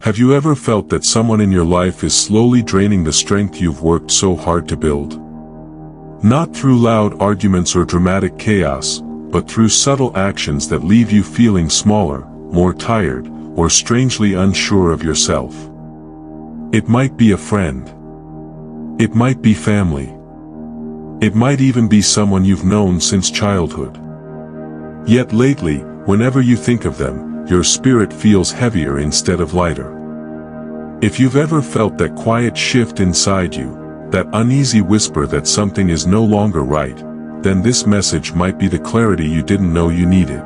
Have you ever felt that someone in your life is slowly draining the strength you've worked so hard to build? Not through loud arguments or dramatic chaos, but through subtle actions that leave you feeling smaller, more tired, or strangely unsure of yourself. It might be a friend. It might be family. It might even be someone you've known since childhood. Yet lately, whenever you think of them, your spirit feels heavier instead of lighter. If you've ever felt that quiet shift inside you, that uneasy whisper that something is no longer right, then this message might be the clarity you didn't know you needed.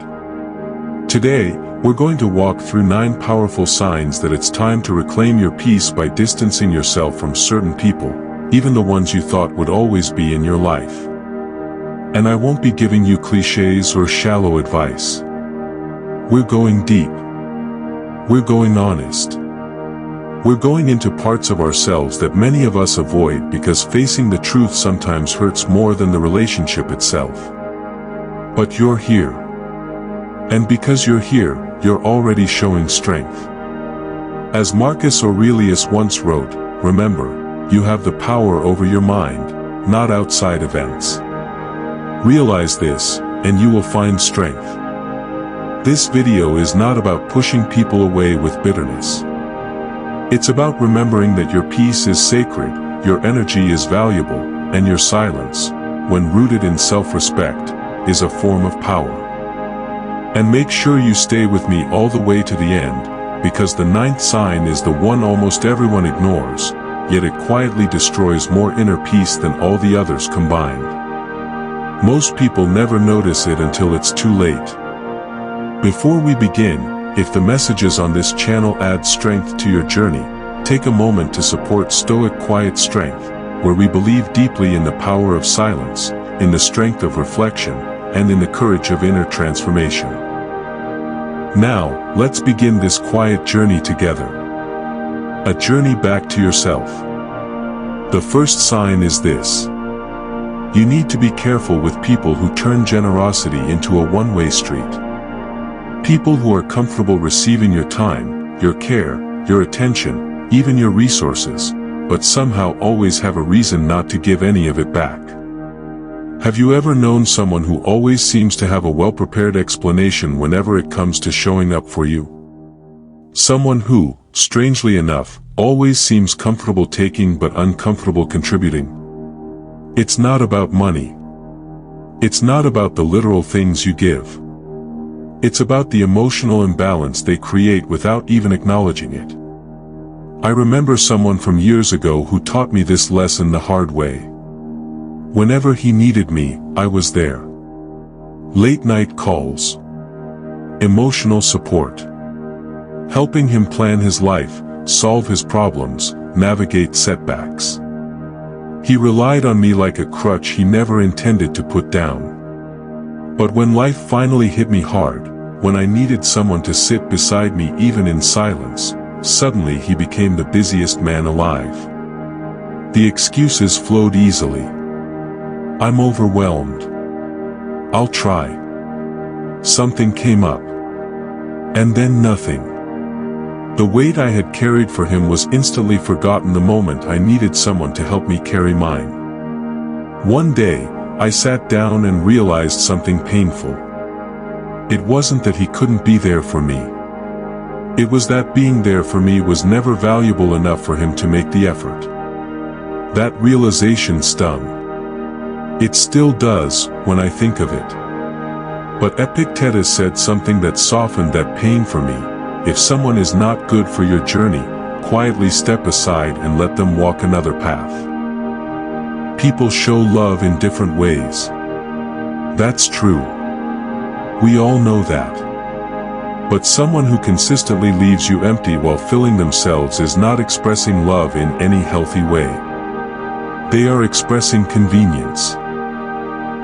Today, we're going to walk through 9 powerful signs that it's time to reclaim your peace by distancing yourself from certain people, even the ones you thought would always be in your life. And I won't be giving you cliches or shallow advice. We're going deep. We're going honest. We're going into parts of ourselves that many of us avoid because facing the truth sometimes hurts more than the relationship itself. But you're here. And because you're here, you're already showing strength. As Marcus Aurelius once wrote, remember, you have the power over your mind, not outside events. Realize this, and you will find strength. This video is not about pushing people away with bitterness. It's about remembering that your peace is sacred, your energy is valuable, and your silence, when rooted in self-respect, is a form of power. And make sure you stay with me all the way to the end, because the 9th sign is the one almost everyone ignores, yet it quietly destroys more inner peace than all the others combined. Most people never notice it until it's too late. Before we begin, if the messages on this channel add strength to your journey, take a moment to support Stoic Quiet Strength, where we believe deeply in the power of silence, in the strength of reflection, and in the courage of inner transformation. Now, let's begin this quiet journey together. A journey back to yourself. The first sign is this. You need to be careful with people who turn generosity into a one-way street. People who are comfortable receiving your time, your care, your attention, even your resources, but somehow always have a reason not to give any of it back. Have you ever known someone who always seems to have a well-prepared explanation whenever it comes to showing up for you? Someone who, strangely enough, always seems comfortable taking but uncomfortable contributing. It's not about money. It's not about the literal things you give. It's about the emotional imbalance they create without even acknowledging it. I remember someone from years ago who taught me this lesson the hard way. Whenever he needed me, I was there. Late night calls. Emotional support. Helping him plan his life, solve his problems, navigate setbacks. He relied on me like a crutch he never intended to put down. But when life finally hit me hard, when I needed someone to sit beside me even in silence, suddenly he became the busiest man alive. The excuses flowed easily. I'm overwhelmed. I'll try. Something came up. And then nothing. The weight I had carried for him was instantly forgotten the moment I needed someone to help me carry mine. One day, I sat down and realized something painful. It wasn't that he couldn't be there for me. It was that being there for me was never valuable enough for him to make the effort. That realization stung. It still does, when I think of it. But Epictetus said something that softened that pain for me. If someone is not good for your journey, quietly step aside and let them walk another path. People show love in different ways. That's true. We all know that. But someone who consistently leaves you empty while filling themselves is not expressing love in any healthy way. They are expressing convenience.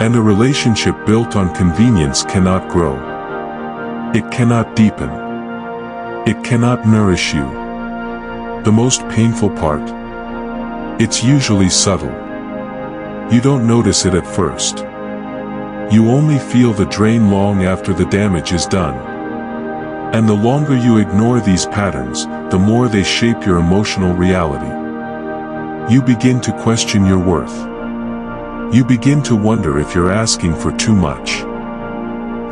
And a relationship built on convenience cannot grow. It cannot deepen. It cannot nourish you. The most painful part? It's usually subtle. You don't notice it at first. You only feel the drain long after the damage is done. And the longer you ignore these patterns, the more they shape your emotional reality. You begin to question your worth. You begin to wonder if you're asking for too much.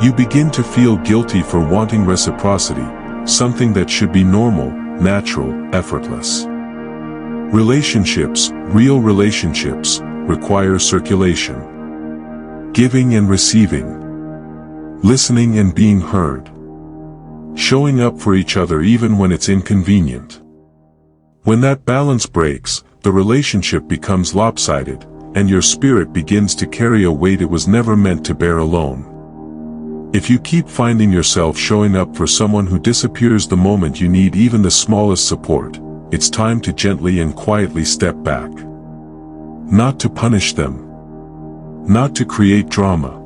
You begin to feel guilty for wanting reciprocity, something that should be normal, natural, effortless. Relationships, real relationships, require circulation. Giving and receiving. Listening and being heard. Showing up for each other even when it's inconvenient. When that balance breaks, the relationship becomes lopsided, and your spirit begins to carry a weight it was never meant to bear alone. If you keep finding yourself showing up for someone who disappears the moment you need even the smallest support, it's time to gently and quietly step back. Not to punish them. Not to create drama.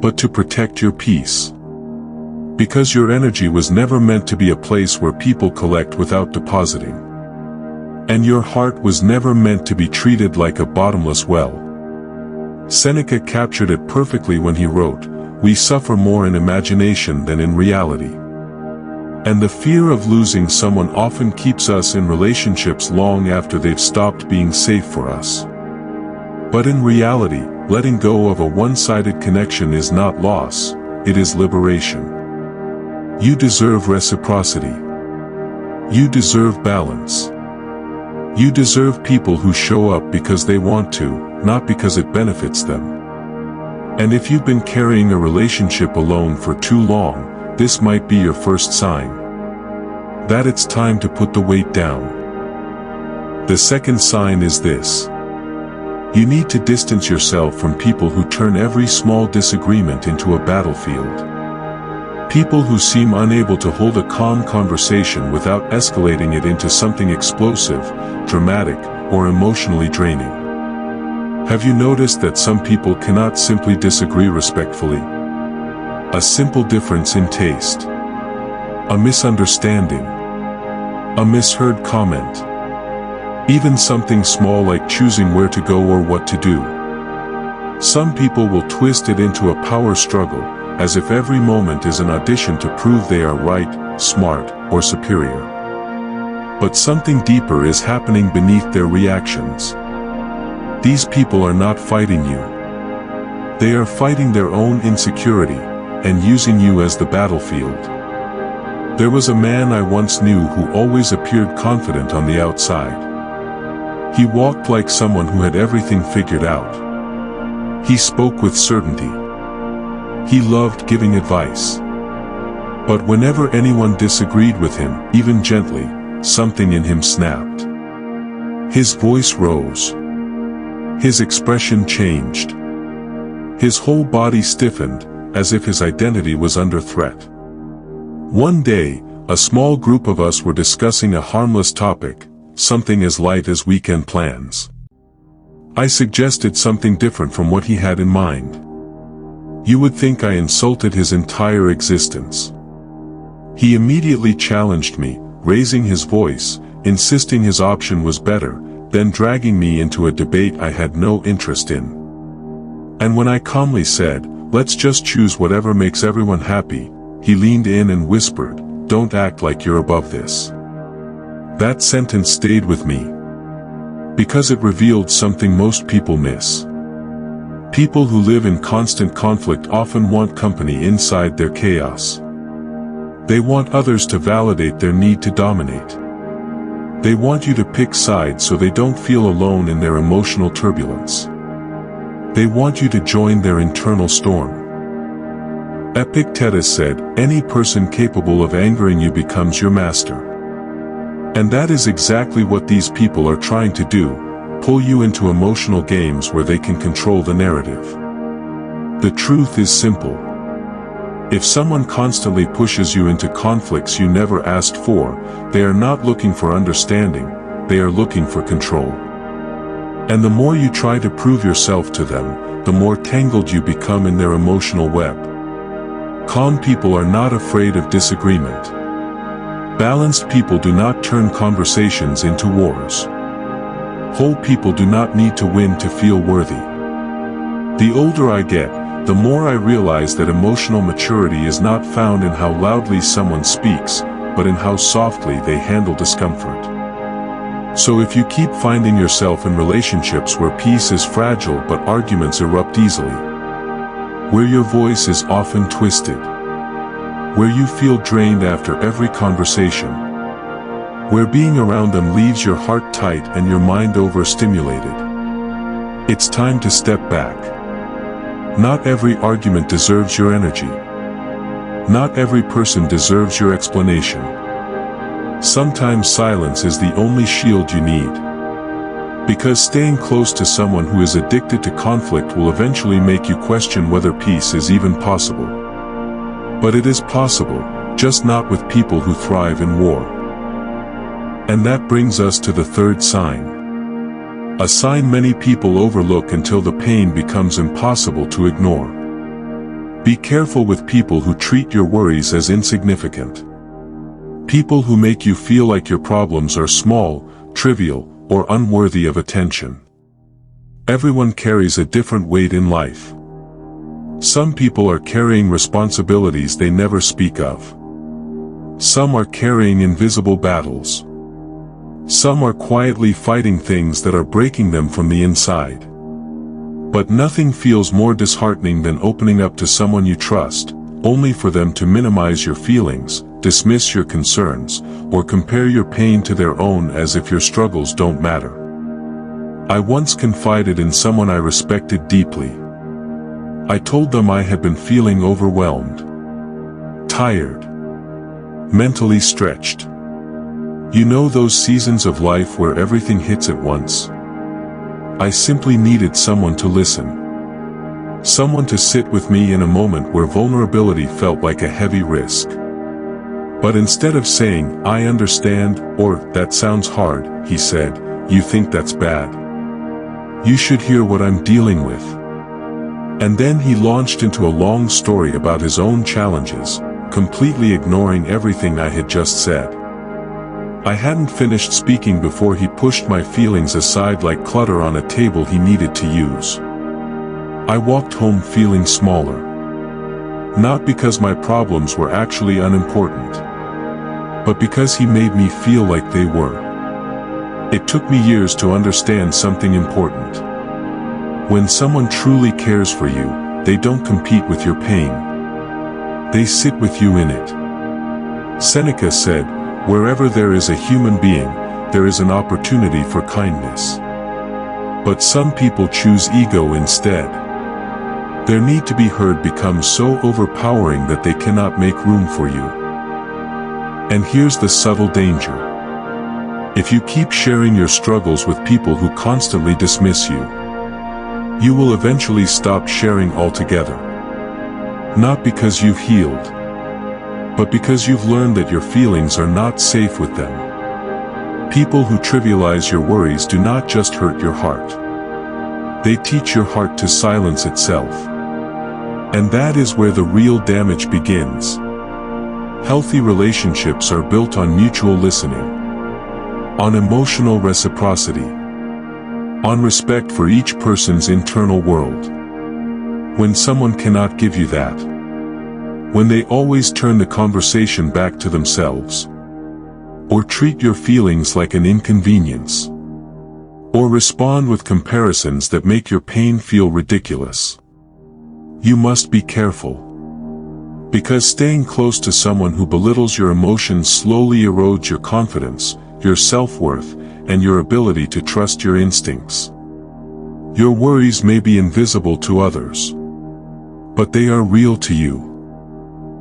But to protect your peace. Because your energy was never meant to be a place where people collect without depositing. And your heart was never meant to be treated like a bottomless well. Seneca captured it perfectly when he wrote, "We suffer more in imagination than in reality." And the fear of losing someone often keeps us in relationships long after they've stopped being safe for us. But in reality, letting go of a one-sided connection is not loss, it is liberation. You deserve reciprocity. You deserve balance. You deserve people who show up because they want to, not because it benefits them. And if you've been carrying a relationship alone for too long, this might be your first sign that it's time to put the weight down. The second sign is this. You need to distance yourself from people who turn every small disagreement into a battlefield. People who seem unable to hold a calm conversation without escalating it into something explosive, dramatic, or emotionally draining. Have you noticed that some people cannot simply disagree respectfully? A simple difference in taste. A misunderstanding. A misheard comment. Even something small like choosing where to go or what to do. Some people will twist it into a power struggle, as if every moment is an audition to prove they are right, smart, or superior. But something deeper is happening beneath their reactions. These people are not fighting you. They are fighting their own insecurity, and using you as the battlefield. There was a man I once knew who always appeared confident on the outside. He walked like someone who had everything figured out. He spoke with certainty. He loved giving advice. But whenever anyone disagreed with him, even gently, something in him snapped. His voice rose. His expression changed. His whole body stiffened, as if his identity was under threat. One day, a small group of us were discussing a harmless topic, something as light as weekend plans. I suggested something different from what he had in mind. You would think I insulted his entire existence. He immediately challenged me, raising his voice, insisting his option was better, then dragging me into a debate I had no interest in. And when I calmly said, "Let's just choose whatever makes everyone happy," he leaned in and whispered, "Don't act like you're above this." That sentence stayed with me. Because it revealed something most people miss. People who live in constant conflict often want company inside their chaos. They want others to validate their need to dominate. They want you to pick sides so they don't feel alone in their emotional turbulence. They want you to join their internal storm. Epictetus said, "Any person capable of angering you becomes your master." And that is exactly what these people are trying to do, pull you into emotional games where they can control the narrative. The truth is simple. If someone constantly pushes you into conflicts you never asked for, they are not looking for understanding, they are looking for control. And the more you try to prove yourself to them, the more tangled you become in their emotional web. Calm people are not afraid of disagreement. Balanced people do not turn conversations into wars. Whole people do not need to win to feel worthy. The older I get, the more I realize that emotional maturity is not found in how loudly someone speaks, but in how softly they handle discomfort. So if you keep finding yourself in relationships where peace is fragile but arguments erupt easily, where your voice is often twisted, where you feel drained after every conversation, where being around them leaves your heart tight and your mind overstimulated, it's time to step back. Not every argument deserves your energy. Not every person deserves your explanation. Sometimes silence is the only shield you need. Because staying close to someone who is addicted to conflict will eventually make you question whether peace is even possible. But it is possible, just not with people who thrive in war. And that brings us to the third sign. A sign many people overlook until the pain becomes impossible to ignore. Be careful with people who treat your worries as insignificant. People who make you feel like your problems are small, trivial, or unworthy of attention. Everyone carries a different weight in life. Some people are carrying responsibilities they never speak of. Some are carrying invisible battles. Some are quietly fighting things that are breaking them from the inside. But nothing feels more disheartening than opening up to someone you trust, only for them to minimize your feelings, dismiss your concerns, or compare your pain to their own as if your struggles don't matter. I once confided in someone I respected deeply. I told them I had been feeling overwhelmed, tired, mentally stretched. You know those seasons of life where everything hits at once? I simply needed someone to listen. Someone to sit with me in a moment where vulnerability felt like a heavy risk. But instead of saying, "I understand," or "That sounds hard," he said, "You think that's bad? You should hear what I'm dealing with." And then he launched into a long story about his own challenges, completely ignoring everything I had just said. I hadn't finished speaking before he pushed my feelings aside like clutter on a table he needed to use. I walked home feeling smaller. Not because my problems were actually unimportant, but because he made me feel like they were. It took me years to understand something important. When someone truly cares for you, they don't compete with your pain. They sit with you in it. Seneca said, "Wherever there is a human being, there is an opportunity for kindness." But some people choose ego instead. Their need to be heard becomes so overpowering that they cannot make room for you. And here's the subtle danger. If you keep sharing your struggles with people who constantly dismiss you, you will eventually stop sharing altogether. Not because you've healed, but because you've learned that your feelings are not safe with them. People who trivialize your worries do not just hurt your heart. They teach your heart to silence itself. And that is where the real damage begins. Healthy relationships are built on mutual listening, on emotional reciprocity, on respect for each person's internal world. When someone cannot give you that, when they always turn the conversation back to themselves, or treat your feelings like an inconvenience, or respond with comparisons that make your pain feel ridiculous, you must be careful. Because staying close to someone who belittles your emotions slowly erodes your confidence, your self-worth, and your ability to trust your instincts. Your worries may be invisible to others, but they are real to you.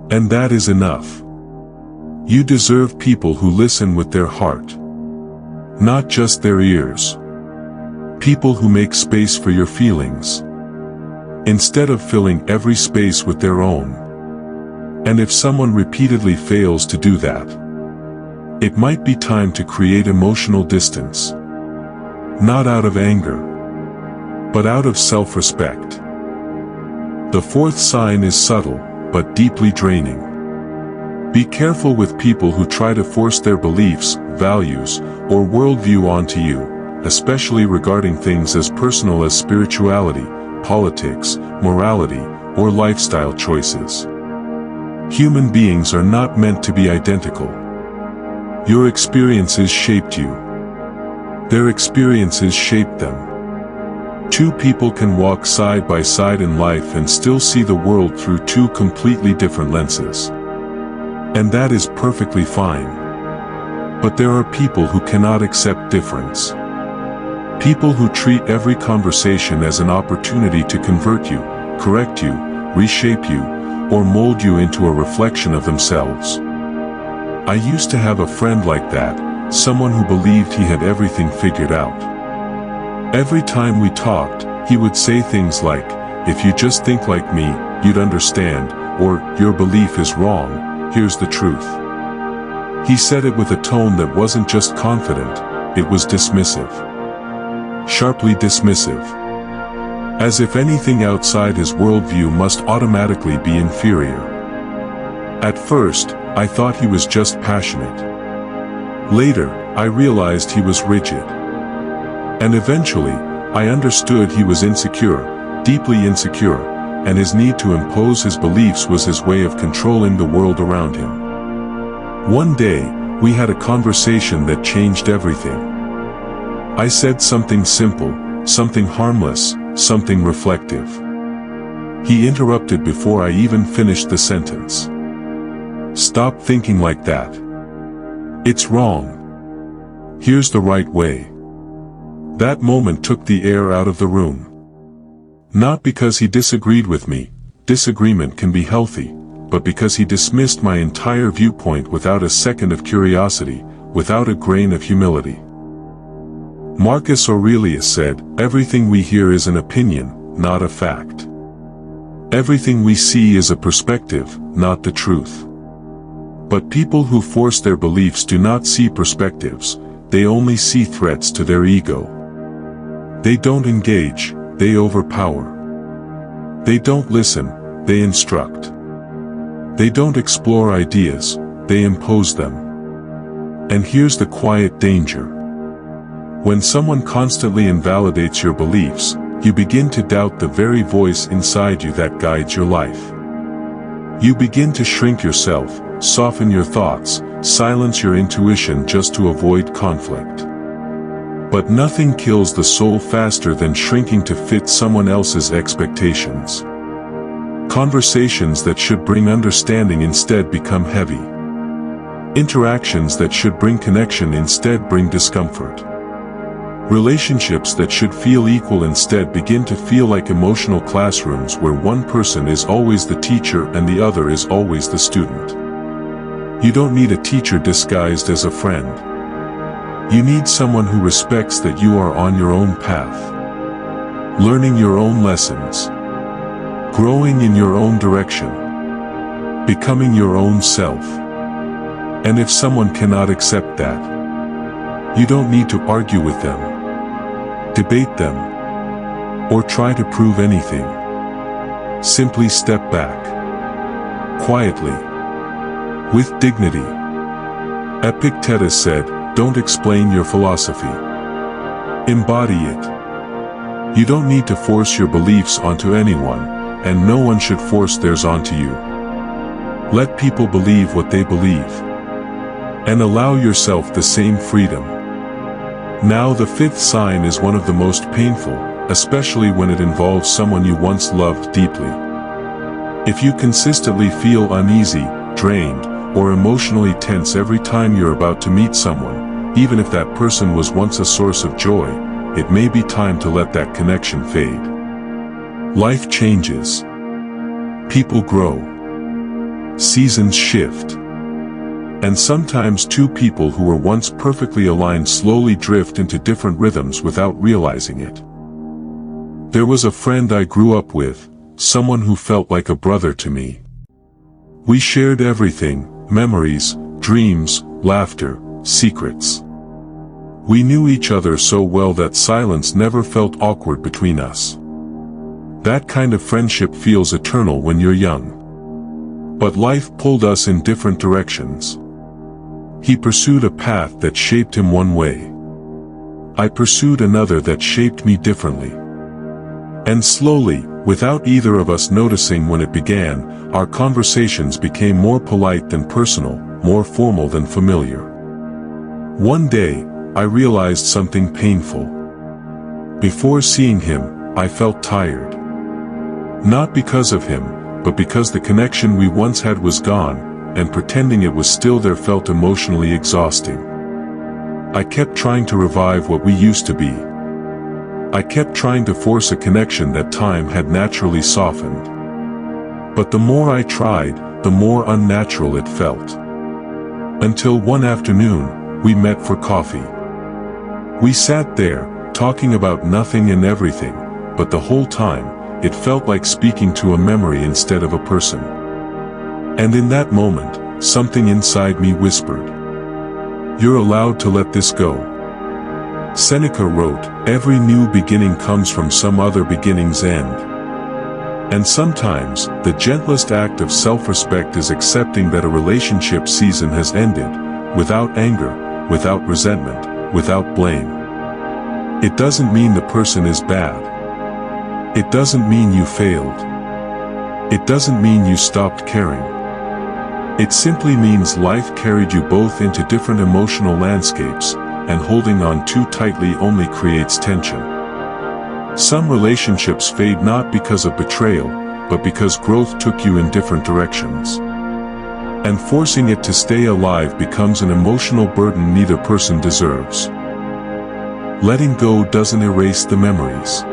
And that is enough. You deserve people who listen with their heart, not just their ears. People who make space for your feelings, instead of filling every space with their own. And if someone repeatedly fails to do that, it might be time to create emotional distance. Not out of anger, but out of self-respect. The fourth sign is subtle, but deeply draining. Be careful with people who try to force their beliefs, values, or worldview onto you, especially regarding things as personal as spirituality, politics, morality, or lifestyle choices. Human beings are not meant to be identical. Your experiences shaped you. Their experiences shaped them. Two people can walk side by side in life and still see the world through two completely different lenses. And that is perfectly fine. But there are people who cannot accept difference. People who treat every conversation as an opportunity to convert you, correct you, reshape you, or mold you into a reflection of themselves. I used to have a friend like that, someone who believed he had everything figured out. Every time we talked, he would say things like, "If you just think like me, you'd understand," or "Your belief is wrong, here's the truth." He said it with a tone that wasn't just confident, it was dismissive. Sharply dismissive. As if anything outside his worldview must automatically be inferior. At first, I thought he was just passionate. Later, I realized he was rigid. And eventually, I understood he was insecure, deeply insecure, and his need to impose his beliefs was his way of controlling the world around him. One day, we had a conversation that changed everything. I said something simple, something harmless, something reflective. He interrupted before I even finished the sentence. "Stop thinking like that. It's wrong. Here's the right way." That moment took the air out of the room. Not because he disagreed with me, disagreement can be healthy, but because he dismissed my entire viewpoint without a second of curiosity, without a grain of humility. Marcus Aurelius said, "Everything we hear is an opinion, not a fact. Everything we see is a perspective, not the truth." But people who force their beliefs do not see perspectives, they only see threats to their ego. They don't engage, they overpower. They don't listen, they instruct. They don't explore ideas, they impose them. And here's the quiet danger. When someone constantly invalidates your beliefs, you begin to doubt the very voice inside you that guides your life. You begin to shrink yourself, soften your thoughts, silence your intuition just to avoid conflict. But nothing kills the soul faster than shrinking to fit someone else's expectations. Conversations that should bring understanding instead become heavy. Interactions that should bring connection instead bring discomfort. Relationships that should feel equal instead begin to feel like emotional classrooms where one person is always the teacher and the other is always the student. You don't need a teacher disguised as a friend. You need someone who respects that you are on your own path, learning your own lessons, growing in your own direction, becoming your own self. And if someone cannot accept that, you don't need to argue with them, debate them, or try to prove anything. Simply step back, quietly, with dignity. Epictetus said, "Don't explain your philosophy. Embody it." You don't need to force your beliefs onto anyone, and no one should force theirs onto you. Let people believe what they believe. And allow yourself the same freedom. Now the fifth sign is one of the most painful, especially when it involves someone you once loved deeply. If you consistently feel uneasy, drained, or emotionally tense every time you're about to meet someone, even if that person was once a source of joy, it may be time to let that connection fade. Life changes. People grow. Seasons shift. And sometimes two people who were once perfectly aligned slowly drift into different rhythms without realizing it. There was a friend I grew up with, someone who felt like a brother to me. We shared everything, memories, dreams, laughter, secrets. We knew each other so well that silence never felt awkward between us. That kind of friendship feels eternal when you're young. But life pulled us in different directions. He pursued a path that shaped him one way. I pursued another that shaped me differently. And slowly, Without either of us noticing when it began, our conversations became more polite than personal, more formal than familiar. One day, I realized something painful. Before seeing him, I felt tired. Not because of him, but because the connection we once had was gone, and pretending it was still there felt emotionally exhausting. I kept trying to revive what we used to be. I kept trying to force a connection that time had naturally softened. But the more I tried, the more unnatural it felt. Until one afternoon, we met for coffee. We sat there, talking about nothing and everything, but the whole time, it felt like speaking to a memory instead of a person. And in that moment, something inside me whispered, "You're allowed to let this go." Seneca wrote, "Every new beginning comes from some other beginning's end." And sometimes, the gentlest act of self-respect is accepting that a relationship season has ended, without anger, without resentment, without blame. It doesn't mean the person is bad. It doesn't mean you failed. It doesn't mean you stopped caring. It simply means life carried you both into different emotional landscapes, and holding on too tightly only creates tension. Some relationships fade not because of betrayal, but because growth took you in different directions. And forcing it to stay alive becomes an emotional burden neither person deserves. Letting go doesn't erase the memories.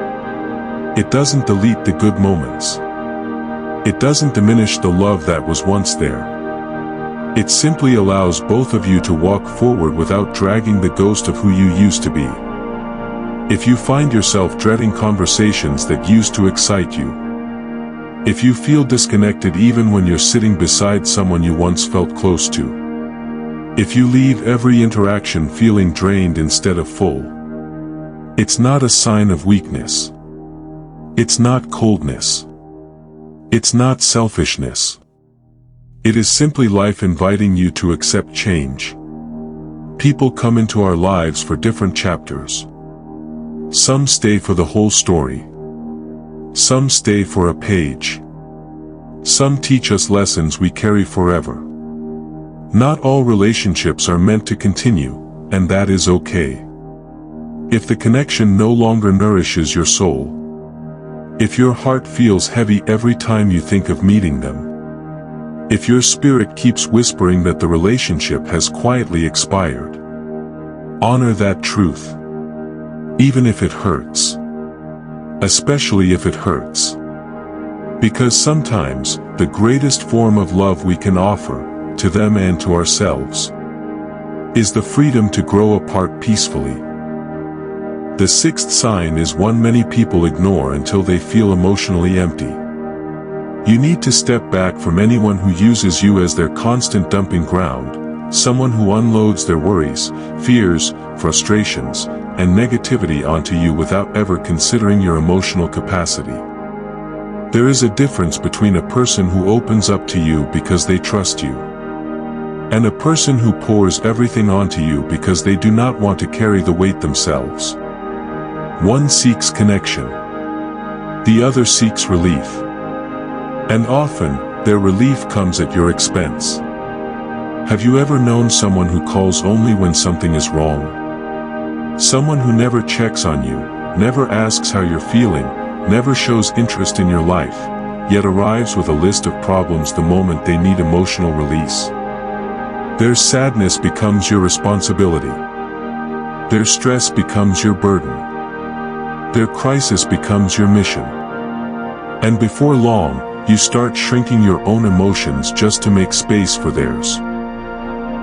It doesn't delete the good moments. It doesn't diminish the love that was once there. It simply allows both of you to walk forward without dragging the ghost of who you used to be. If you find yourself dreading conversations that used to excite you, if you feel disconnected even when you're sitting beside someone you once felt close to, if you leave every interaction feeling drained instead of full, it's not a sign of weakness. It's not coldness. It's not selfishness. It is simply life inviting you to accept change. People come into our lives for different chapters. Some stay for the whole story. Some stay for a page. Some teach us lessons we carry forever. Not all relationships are meant to continue, and that is okay. If the connection no longer nourishes your soul, if your heart feels heavy every time you think of meeting them, if your spirit keeps whispering that the relationship has quietly expired, honor that truth. Even if it hurts. Especially if it hurts. Because sometimes, the greatest form of love we can offer, to them and to ourselves, is the freedom to grow apart peacefully. The sixth sign is one many people ignore until they feel emotionally empty. You need to step back from anyone who uses you as their constant dumping ground, someone who unloads their worries, fears, frustrations, and negativity onto you without ever considering your emotional capacity. There is a difference between a person who opens up to you because they trust you, and a person who pours everything onto you because they do not want to carry the weight themselves. One seeks connection. The other seeks relief. And often, their relief comes at your expense. Have you ever known someone who calls only when something is wrong? Someone who never checks on you, never asks how you're feeling, never shows interest in your life, yet arrives with a list of problems the moment they need emotional release. Their sadness becomes your responsibility. Their stress becomes your burden. Their crisis becomes your mission. And before long, you start shrinking your own emotions just to make space for theirs.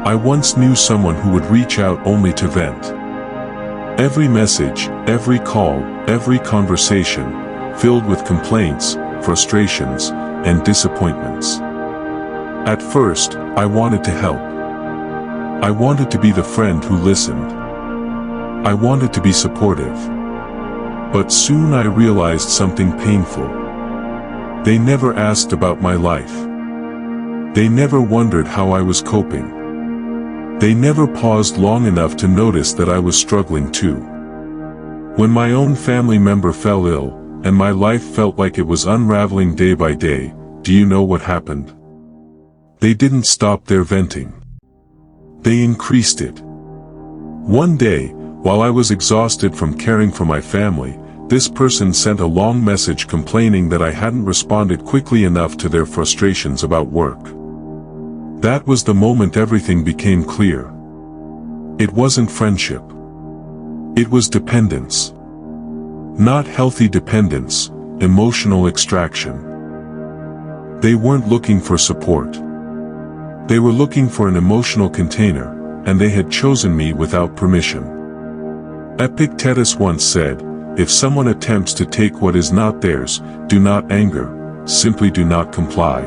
I once knew someone who would reach out only to vent. Every message, every call, every conversation, filled with complaints, frustrations, and disappointments. At first, I wanted to help. I wanted to be the friend who listened. I wanted to be supportive. But soon I realized something painful. They never asked about my life. They never wondered how I was coping. They never paused long enough to notice that I was struggling too. When my own family member fell ill, and my life felt like it was unraveling day by day. Do you know what happened? They didn't stop their venting. They increased it. One day, while I was exhausted from caring for my family, this person sent a long message complaining that I hadn't responded quickly enough to their frustrations about work. That was the moment everything became clear. It wasn't friendship. It was dependence. Not healthy dependence, emotional extraction. They weren't looking for support. They were looking for an emotional container, and they had chosen me without permission. Epictetus once said, "If someone attempts to take what is not theirs, do not anger, simply do not comply."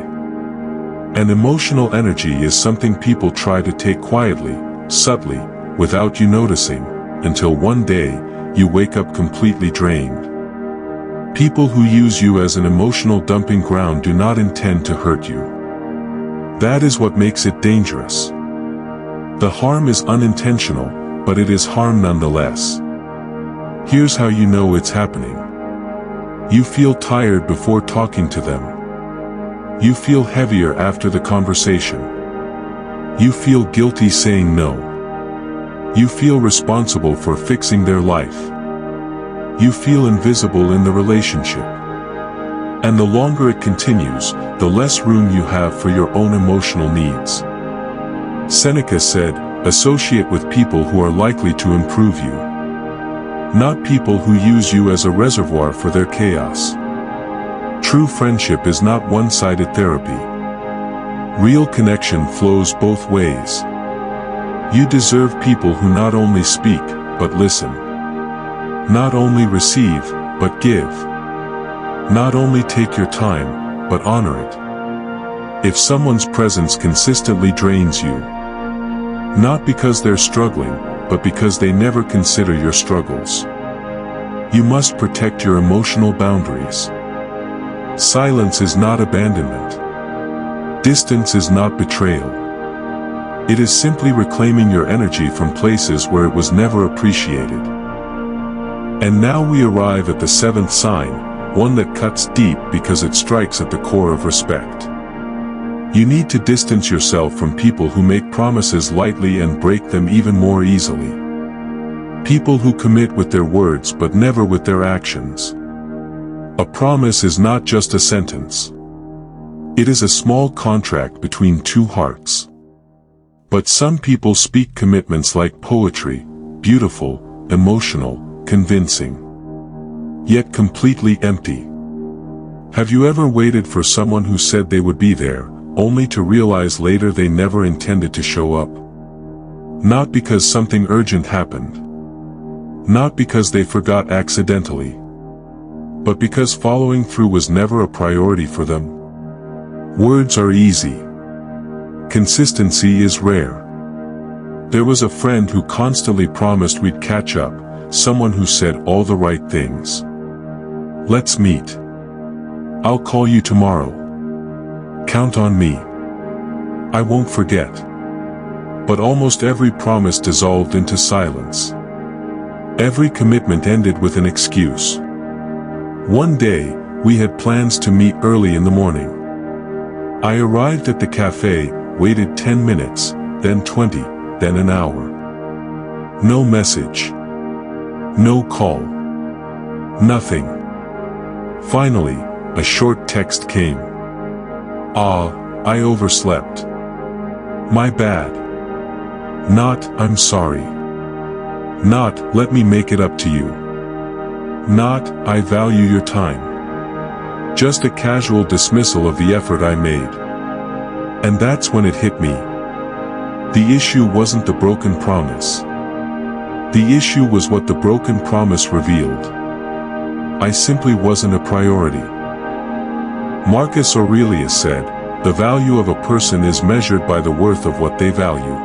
And emotional energy is something people try to take quietly, subtly, without you noticing, until one day, you wake up completely drained. People who use you as an emotional dumping ground do not intend to hurt you. That is what makes it dangerous. The harm is unintentional, but it is harm nonetheless. Here's how you know it's happening. You feel tired before talking to them. You feel heavier after the conversation. You feel guilty saying no. You feel responsible for fixing their life. You feel invisible in the relationship. And the longer it continues, the less room you have for your own emotional needs. Seneca said, "Associate with people who are likely to improve you. Not people who use you as a reservoir for their chaos." True friendship is not one-sided therapy. Real connection flows both ways. You deserve people who not only speak, but listen. Not only receive, but give. Not only take your time, but honor it. If someone's presence consistently drains you, not because they're struggling, but because they never consider your struggles, you must protect your emotional boundaries. Silence is not abandonment. Distance is not betrayal. It is simply reclaiming your energy from places where it was never appreciated. And now we arrive at the seventh sign, one that cuts deep because it strikes at the core of respect. You need to distance yourself from people who make promises lightly and break them even more easily. People who commit with their words but never with their actions. A promise is not just a sentence. It is a small contract between two hearts. But some people speak commitments like poetry, beautiful, emotional, convincing, yet completely empty. Have you ever waited for someone who said they would be there, only to realize later they never intended to show up? Not because something urgent happened. Not because they forgot accidentally. But because following through was never a priority for them. Words are easy. Consistency is rare. There was a friend who constantly promised we'd catch up, someone who said all the right things. "Let's meet. I'll call you tomorrow. Count on me. I won't forget." But almost every promise dissolved into silence. Every commitment ended with an excuse. One day, we had plans to meet early in the morning. I arrived at the cafe, waited 10 minutes, then 20, then an hour. No message. No call. Nothing. Finally, a short text came. I overslept. My bad. Not, "I'm sorry." Not, "Let me make it up to you." Not, "I value your time." Just a casual dismissal of the effort I made. And that's when it hit me. The issue wasn't the broken promise. The issue was what the broken promise revealed. I simply wasn't a priority. Marcus Aurelius said, "The value of a person is measured by the worth of what they value."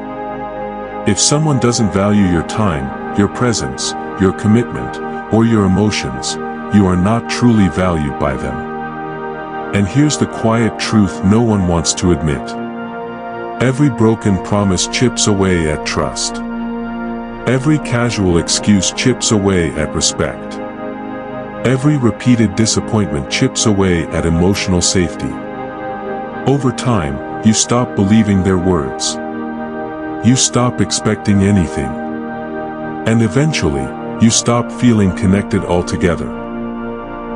If someone doesn't value your time, your presence, your commitment, or your emotions, you are not truly valued by them. And here's the quiet truth no one wants to admit. Every broken promise chips away at trust. Every casual excuse chips away at respect. Every repeated disappointment chips away at emotional safety. Over time, you stop believing their words. You stop expecting anything. And eventually, you stop feeling connected altogether.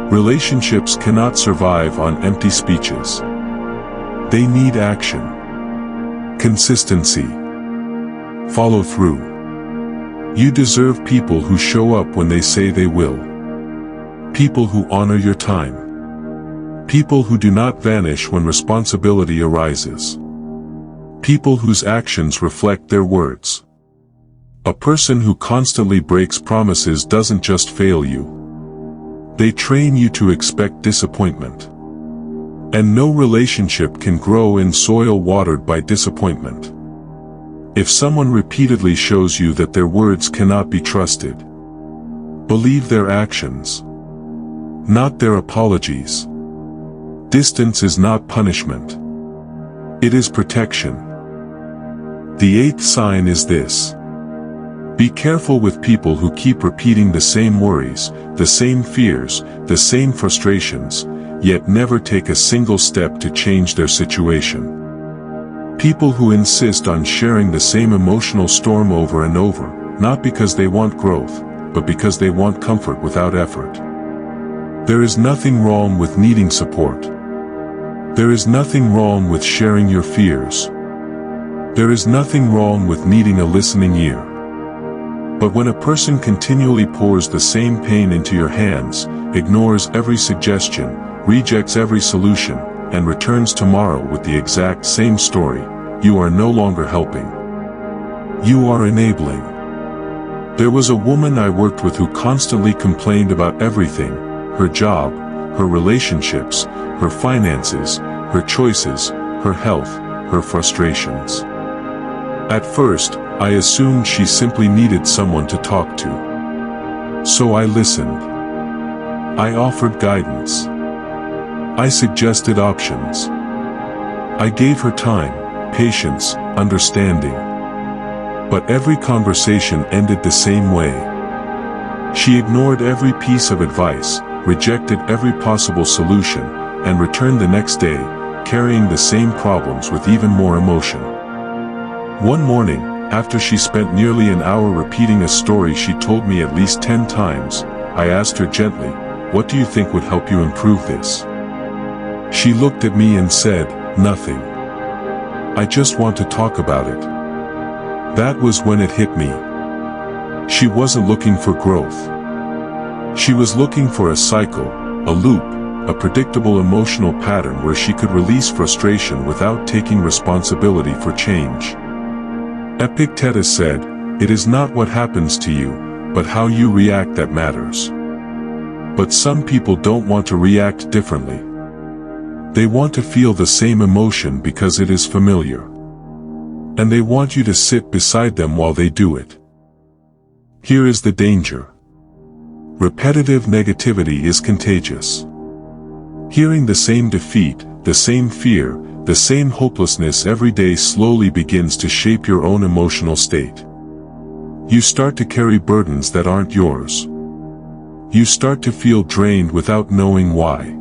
Relationships cannot survive on empty speeches. They need action, consistency, follow through. You deserve people who show up when they say they will. People who honor your time. People who do not vanish when responsibility arises. People whose actions reflect their words. A person who constantly breaks promises doesn't just fail you. They train you to expect disappointment. And no relationship can grow in soil watered by disappointment. If someone repeatedly shows you that their words cannot be trusted, believe their actions, not their apologies. Distance is not punishment. It is protection. The eighth sign is this. Be careful with people who keep repeating the same worries, the same fears, the same frustrations, yet never take a single step to change their situation. People who insist on sharing the same emotional storm over and over, not because they want growth, but because they want comfort without effort. There is nothing wrong with needing support. There is nothing wrong with sharing your fears. There is nothing wrong with needing a listening ear. But when a person continually pours the same pain into your hands, ignores every suggestion, rejects every solution, and returns tomorrow with the exact same story, you are no longer helping. You are enabling. There was a woman I worked with who constantly complained about everything: her job, her relationships, her finances, her choices, her health, her frustrations. At first, I assumed she simply needed someone to talk to. So I listened. I offered guidance. I suggested options. I gave her time, patience, understanding. But every conversation ended the same way. She ignored every piece of advice, rejected every possible solution, and returned the next day, carrying the same problems with even more emotion. One morning, after she spent nearly an hour repeating a story she told me at least 10 times, I asked her gently, "What do you think would help you improve this?" She looked at me and said, "Nothing. I just want to talk about it." That was when it hit me. She wasn't looking for growth. She was looking for a cycle, a loop, a predictable emotional pattern where she could release frustration without taking responsibility for change. Epictetus said, "It is not what happens to you, but how you react that matters." But some people don't want to react differently. They want to feel the same emotion because it is familiar. And they want you to sit beside them while they do it. Here is the danger. Repetitive negativity is contagious. Hearing the same defeat, the same fear, the same hopelessness every day slowly begins to shape your own emotional state. You start to carry burdens that aren't yours. You start to feel drained without knowing why.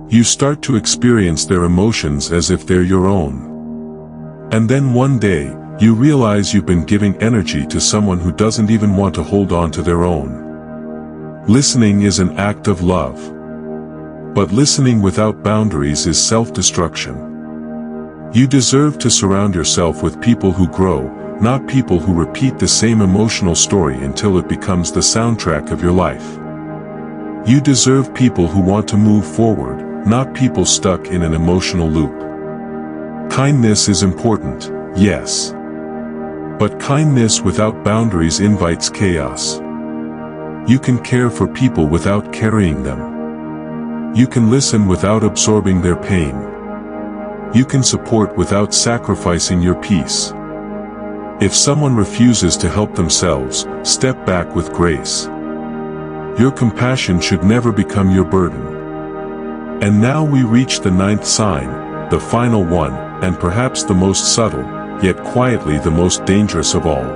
You start to experience their emotions as if they're your own. And then one day, you realize you've been giving energy to someone who doesn't even want to hold on to their own. Listening is an act of love. But listening without boundaries is self-destruction. You deserve to surround yourself with people who grow, not people who repeat the same emotional story until it becomes the soundtrack of your life. You deserve people who want to move forward, not people stuck in an emotional loop. Kindness is important, yes. But kindness without boundaries invites chaos. You can care for people without carrying them. You can listen without absorbing their pain. You can support without sacrificing your peace. If someone refuses to help themselves, step back with grace. Your compassion should never become your burden. And now we reach the ninth sign, the final one, and perhaps the most subtle, yet quietly the most dangerous of all.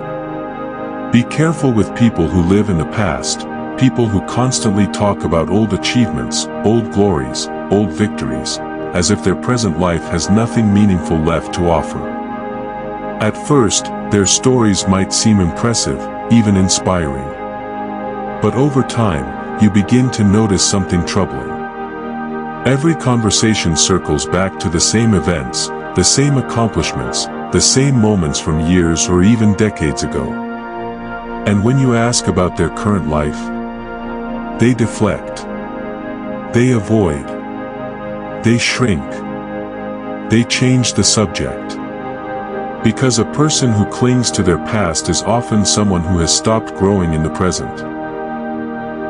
Be careful with people who live in the past, people who constantly talk about old achievements, old glories, old victories, as if their present life has nothing meaningful left to offer. At first, their stories might seem impressive, even inspiring. But over time, you begin to notice something troubling. Every conversation circles back to the same events, the same accomplishments, the same moments from years or even decades ago. And when you ask about their current life, they deflect. They avoid. They shrink. They change the subject. Because a person who clings to their past is often someone who has stopped growing in the present.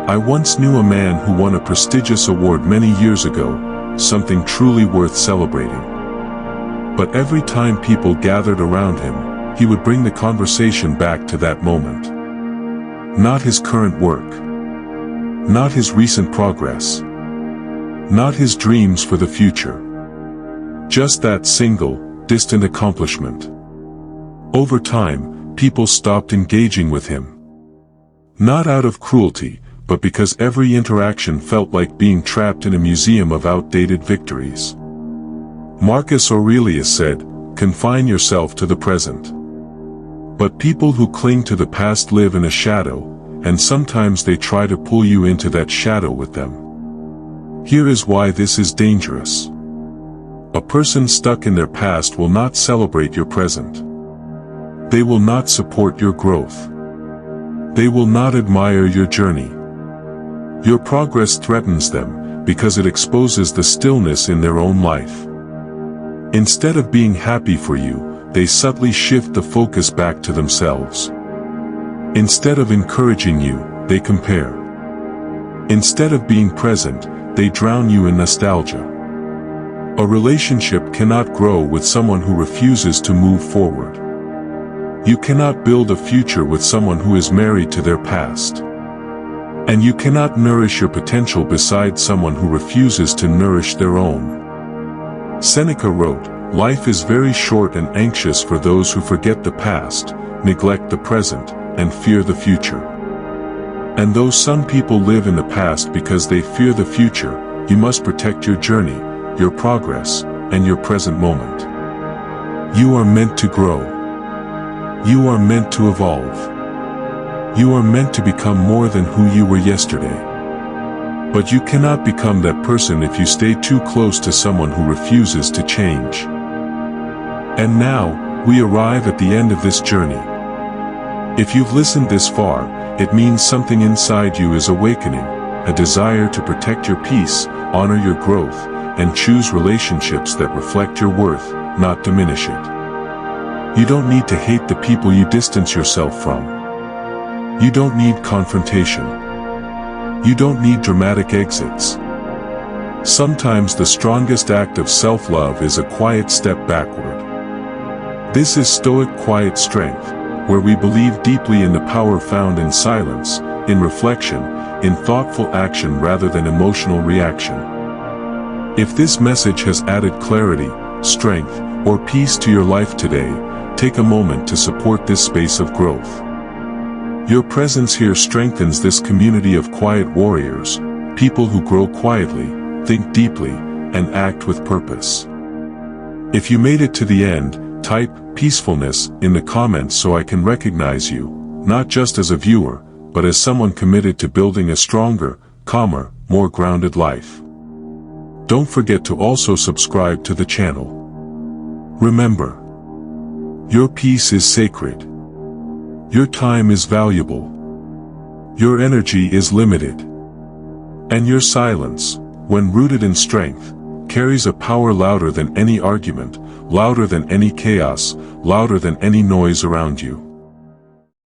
I once knew a man who won a prestigious award many years ago, something truly worth celebrating. But every time people gathered around him, he would bring the conversation back to that moment. Not his current work. Not his recent progress. Not his dreams for the future. Just that single, distant accomplishment. Over time, people stopped engaging with him. Not out of cruelty, but because every interaction felt like being trapped in a museum of outdated victories. Marcus Aurelius said, "Confine yourself to the present." But people who cling to the past live in a shadow, and sometimes they try to pull you into that shadow with them. Here is why this is dangerous. A person stuck in their past will not celebrate your present. They will not support your growth. They will not admire your journey. Your progress threatens them, because it exposes the stillness in their own life. Instead of being happy for you, they subtly shift the focus back to themselves. Instead of encouraging you, they compare. Instead of being present, they drown you in nostalgia. A relationship cannot grow with someone who refuses to move forward. You cannot build a future with someone who is married to their past. And you cannot nourish your potential beside someone who refuses to nourish their own. Seneca wrote, "Life is very short and anxious for those who forget the past, neglect the present, and fear the future." And though some people live in the past because they fear the future, you must protect your journey, your progress, and your present moment. You are meant to grow. You are meant to evolve. You are meant to become more than who you were yesterday. But you cannot become that person if you stay too close to someone who refuses to change. And now, we arrive at the end of this journey. If you've listened this far, it means something inside you is awakening, a desire to protect your peace, honor your growth, and choose relationships that reflect your worth, not diminish it. You don't need to hate the people you distance yourself from. You don't need confrontation. You don't need dramatic exits. Sometimes the strongest act of self-love is a quiet step backward. This is Stoic quiet strength, where we believe deeply in the power found in silence, in reflection, in thoughtful action rather than emotional reaction. If this message has added clarity, strength, or peace to your life today, take a moment to support this space of growth. Your presence here strengthens this community of quiet warriors, people who grow quietly, think deeply, and act with purpose. If you made it to the end, type peacefulness in the comments so I can recognize you, not just as a viewer, but as someone committed to building a stronger, calmer, more grounded life. Don't forget to also subscribe to the channel. Remember, your peace is sacred. Your time is valuable. Your energy is limited. And your silence, when rooted in strength, carries a power louder than any argument, louder than any chaos, louder than any noise around you.